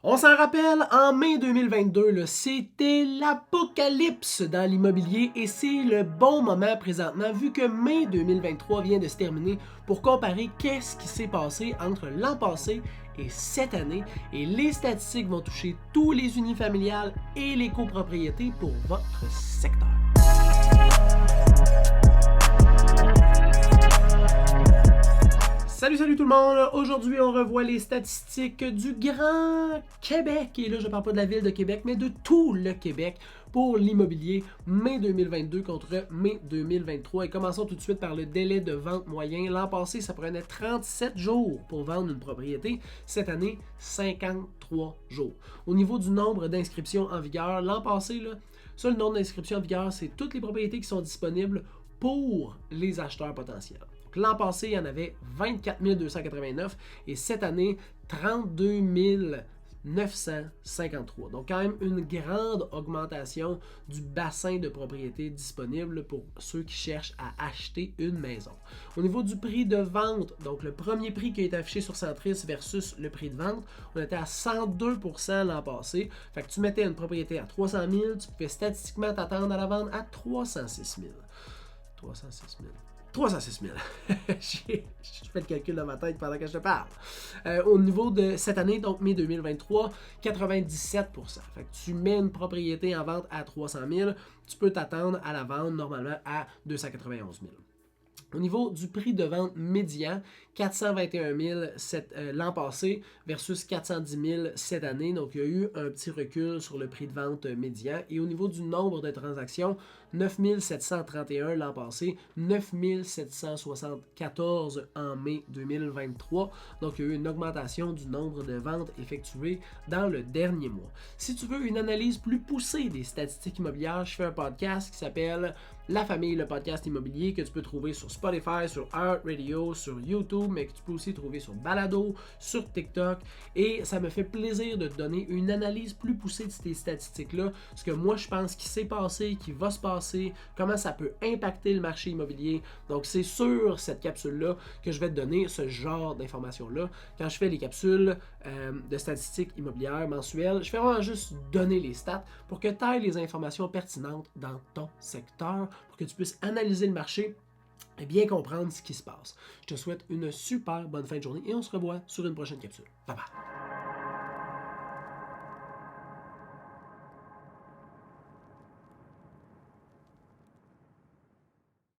On s'en rappelle, en mai 2022, c'était l'apocalypse dans l'immobilier et c'est le bon moment présentement vu que mai 2023 vient de se terminer pour comparer qu'est-ce qui s'est passé entre l'an passé et cette année et les statistiques vont toucher tous les unifamiliales et les copropriétés pour votre secteur. Salut tout le monde! Aujourd'hui, on revoit les statistiques du Grand Québec. Et là, je ne parle pas de la ville de Québec, mais de tout le Québec pour l'immobilier mai 2022 contre mai 2023. Et commençons tout de suite par le délai de vente moyen. L'an passé, ça prenait 37 jours pour vendre une propriété. Cette année, 53 jours. Au niveau du nombre d'inscriptions en vigueur, l'an passé, ça, le nombre d'inscriptions en vigueur, c'est toutes les propriétés qui sont disponibles pour les acheteurs potentiels. L'an passé, il y en avait 24 289 et cette année, 32 953. Donc quand même une grande augmentation du bassin de propriétés disponible pour ceux qui cherchent à acheter une maison. Au niveau du prix de vente, donc le premier prix qui a été affiché sur Centris versus le prix de vente, on était à 102% l'an passé. Fait que tu mettais une propriété à 300 000, tu pouvais statistiquement t'attendre à la vendre à 306 000. 306 000. J'ai fait le calcul dans ma tête pendant que je te parle. Au niveau de cette année, donc mai 2023, 97%. Fait que tu mets une propriété en vente à 300 000, tu peux t'attendre à la vendre normalement à 291 000. Au niveau du prix de vente médian, 421 000 l'an passé versus 410 000 cette année. Donc, il y a eu un petit recul sur le prix de vente médian. Et au niveau du nombre de transactions, 9 731 l'an passé, 9 774 en mai 2023. Donc, il y a eu une augmentation du nombre de ventes effectuées dans le dernier mois. Si tu veux une analyse plus poussée des statistiques immobilières, je fais un podcast qui s'appelle La Famille, le podcast immobilier, que tu peux trouver sur Spotify, sur iHeartRadio, sur YouTube, mais que tu peux aussi trouver sur Balado, sur TikTok. Et ça me fait plaisir de te donner une analyse plus poussée de ces statistiques-là, ce que moi je pense qui s'est passé, qui va se passer, comment ça peut impacter le marché immobilier. Donc c'est sur cette capsule-là que je vais te donner ce genre d'informations-là. Quand je fais les capsules de statistiques immobilières mensuelles, je fais vraiment juste donner les stats pour que tu aies les informations pertinentes dans ton secteur, pour que tu puisses analyser le marché et bien comprendre ce qui se passe. Je te souhaite une super bonne fin de journée et on se revoit sur une prochaine capsule. Bye bye!